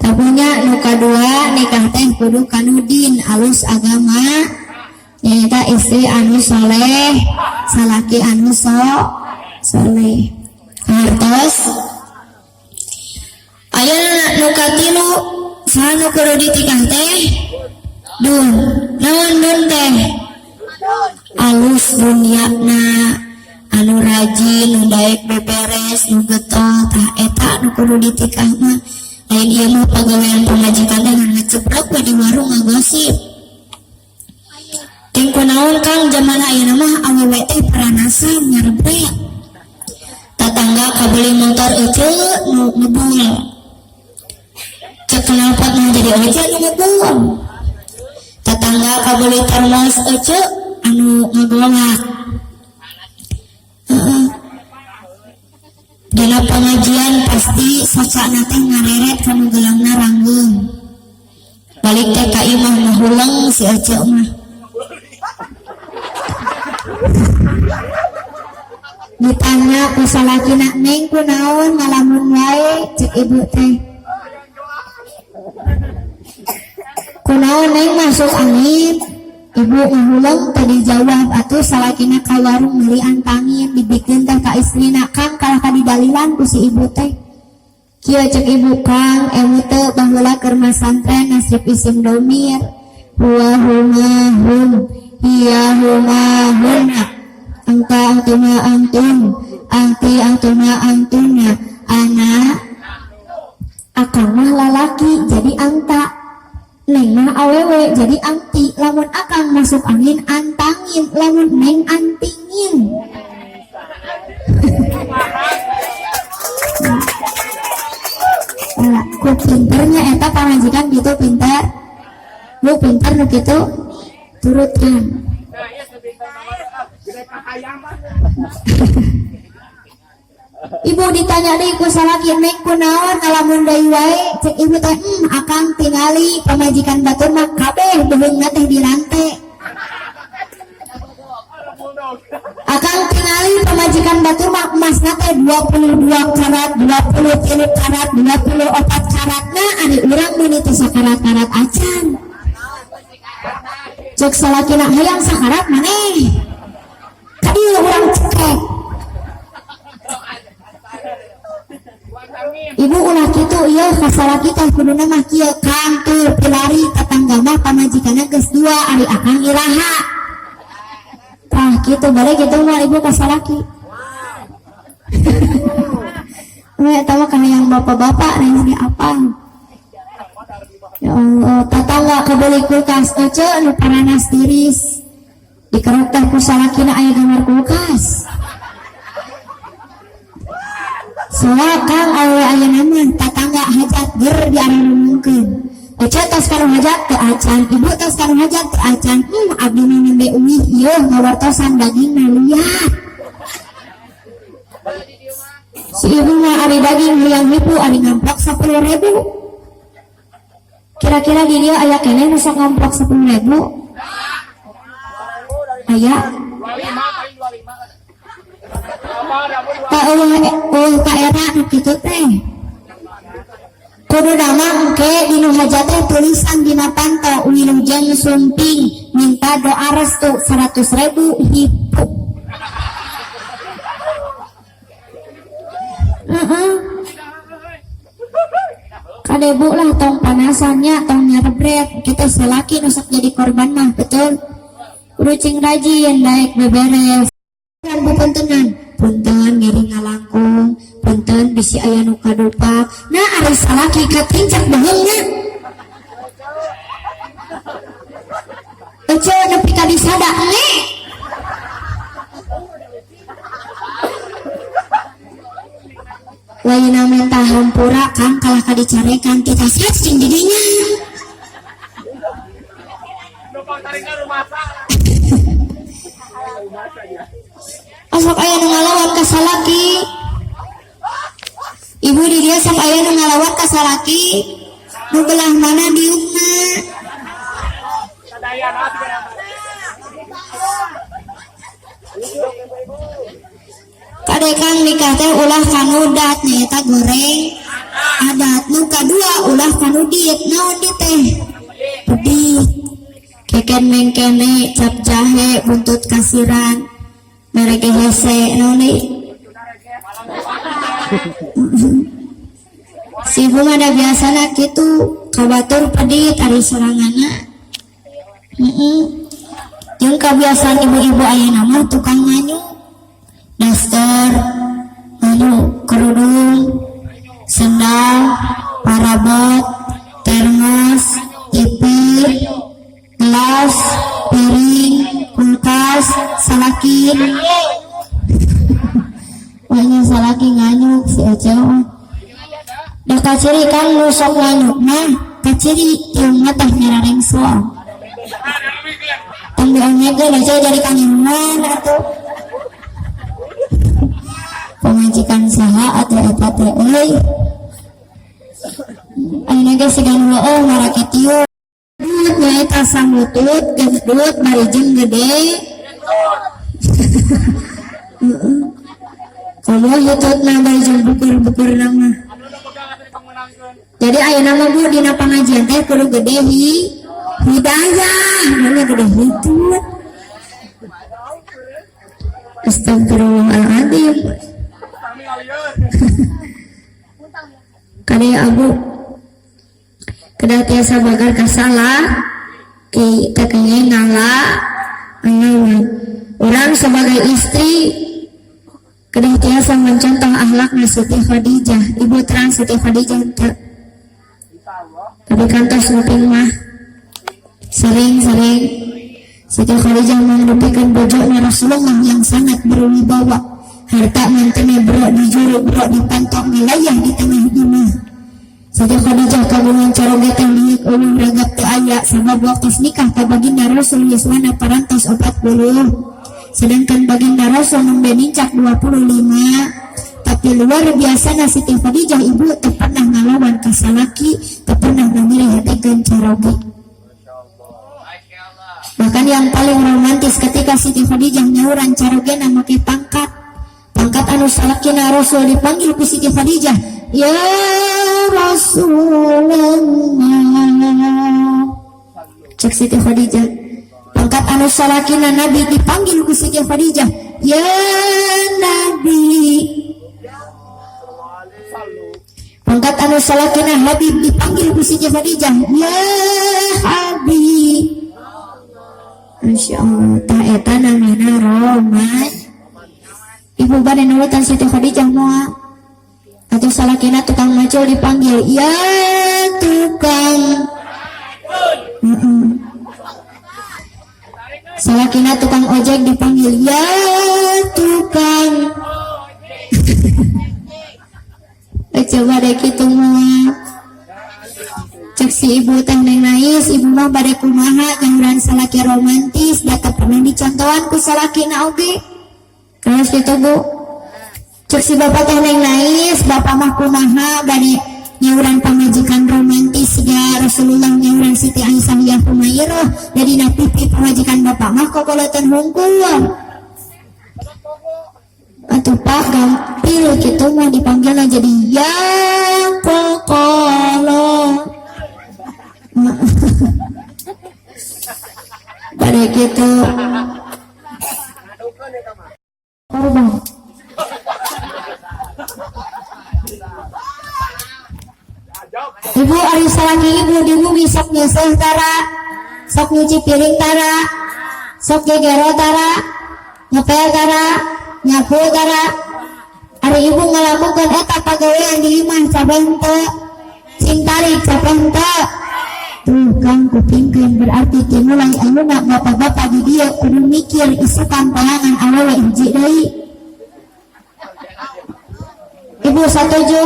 tabunya nu kadua nikah teh kudu kanu din alus agama nyaeta istri anu soleh salaki anu soleh hartos aya nu katilu saha nu kudu ditikah teh dun naon dun teh alus dunyana anu rajin nu daek beberes nu getol tah eta nu kudu ditikah mah lain ieu mah pagawean pamajikan teh ngecebrek we di warung ngagosip ting kunaon Kang zaman ayeuna mah awewe teh peranasan nyarebrek tatangga kabeli motor ece nu ngebul cek kenalpot nu jadi ece nu ngebul tatangga kabeli termos ece anu ngagolak dina pengajian pasti sosana teh ngareret kanu gelangna ranggeung balik teh ka imah mahuleng si ece mah ditanya ku salakina neng kunaon ngalamun wae cek ibu teh kunaon neng masuk angin ibu ngahuleng tadi jawab atuh salakina ka warung meuli antangin dibikeun teh ka istrina Kang kalah kadidalilan ku si ibu teh kieu cek ibu Kang emu teh baheula keur masantren nasib isim domir huwa humahum hiya humahunna angka antuna antun angti antuna antuna anak akang mah lalaki jadi angta neng mah awewe jadi angti lamun akang masuk angin antangin lamun neng antingin ku pinternya eta pamajikan gitu pinter lu pinter nu gitu turutkan ibu ditanya deui ku salaki neng kunaon ngalamun deui wae cek ibu teh akang tingali pamajikan batur mah kabeh beheungna teh di rantai akang tingali pamajikan batur mah emasna teh 22 karat 23 karat 24 karatna ari urang mun itu sakarat-karat acan cek salakina hayang sakarat maneh tadi urang cekek ibu ulah kitu ieu kasalaki teh kuduna mah kieu Kang teu pilari tetangga mah pamajikanna geus 2 ari akang iraha tah kitu bade kitu mah ibu kasalaki we eta mah kana yang bapak-bapak nang di apal ya Allah tatangga kabeli kulkas ece anu paranas tiris dikerok teh ku salakina aya gambar kulkas soalnya Kang awewe ayeuna mah tatangga hajat ger diarurungkeun ece tos kanu hajat teu acan ibu tos kanu hajat teu acan abdi mah nembe uih ieu ngawartosan dagingna liat si ibu mah ari daging hayang nipu ari ngamplok 10.000 kira-kira di dia aya keneh nu sok ngamplok 10.000 aya ka era nu kitu teh kudu damang ke dinu hajat teh tulisan dina panto wilujeng sumping minta doa restu 100.000 hipu kadebu lah tong panasannya tong nyarebret kita selaki nusak jadi korban mah betul kudu cing rajin naik beberes kan bupuntenan punten ngiri ngalangkung punten bisi aya nu kadupak nah ari salaki katincak beheungna ece nepi ka disada ene wayna minta hampura Kang kalah ka dicarekan kita cacing didinya asok aya nu ngalawat ka salaki ibu di dia sok aya nu ngalawat ka salaki nu belah mana diukna kade Kang nikah teh ulah kanudat nyaeta goreng adat. Nu kadua ulah kanudit naon di teh pedit keken mengkene cap jahe buntut kasiran mereka hese naon deui si ibu mah da biasana kitu kabatur pedit ari serangana. Yang kebiasaan ibu-ibu ayeuna mah tukang nganyuk daster nganyuk kerudung sendal parabot termos TV gelas piring kulkas salakin banyak salakin nganyuk si Ece da kaciri kan nusok nganyuk mah kaciri yang mah teh nyarareng soal ambilnya gue aja dari kanyaman atau pemajikan saha atau apa teh ayeuna ge sigan oh marakitieu dut nyaeta sangutut gendut barijeng gede kalau lututna barijeng bukur-bukur nama jadi ayeuna mah bu dina pangajian teh kudu gede hidayah mana gede hitut astagfirullahaladzim kadaya abu kedah tiasa bagar kasalah kita kayaknya ngala orang sebagai istri kedah tiasa mencontoh akhlaknya Siti Khadijah. Ibu terang Siti Khadijah tapi kantos nguping mah sering-sering Siti Khadijah mendudukan bojoknya Rasulullah yang sangat berwibawa, harta mantene bro di juru bro di pantok wilayah di tengah dunia. Siti Khadijah kagungan carogetan milik ulun ragap teu aya sabab waktu nikah ka baginda Rasul yuswana parantos 40 sedangkan baginda Rasul nembe nincak 25 tapi luar biasa na Siti Khadijah ibu teu pernah ngalawan ka salaki teu pernah ngirihatekeun caroge. Bahkan yang paling romantis ketika Siti Khadijah nyauran carogena make pangkat anu salakina Rasul dipanggil ku Siti Khadijah ya Rasulullah cek Siti Khadijah pangkat anu salakina Nabi dipanggil ku Siti Khadijah ya Nabi pangkat anu salakina Habib dipanggil ku Siti Khadijah ya Habib. Masya Allah, tak eta namanya roman. Ibu bade nurutan Siti Khadijah moal. Atau salakina tukang macul dipanggil, ya tukang. Salakina tukang ojek dipanggil, ya tukang. Coba deh gitu moal. Cek si ibu teh neng nais, ibu mah bade kumaha nyauran salaki romantis, data pernah dicontohan ku salakina oge. Terus gitu bu. Cek si bapak teh neng nais, bapak mah kumaha bade nyauran pamajikan romantis ya Rasulullah nyauran Siti Aisyah ya Humairah. Jadi napipi pamajikan bapak mah kokolatan hungkul. Atuh pak gampil gitu mah dipanggilnya jadi ya kokolo. Pada gitu korban ibu ari salaki ibu diumi sok nyeseh tara sok nyuci piring tara sok gegero tara ngepel tara nyapu tara ari ibu ngalamukeun eta pagawean di imah cabente cintari cabente tuh kan kupingkeun berarti dimulai ayeuna bapak-bapak di dia kudu mikir isukan pangangan awewe hiji deui. Ibu setuju?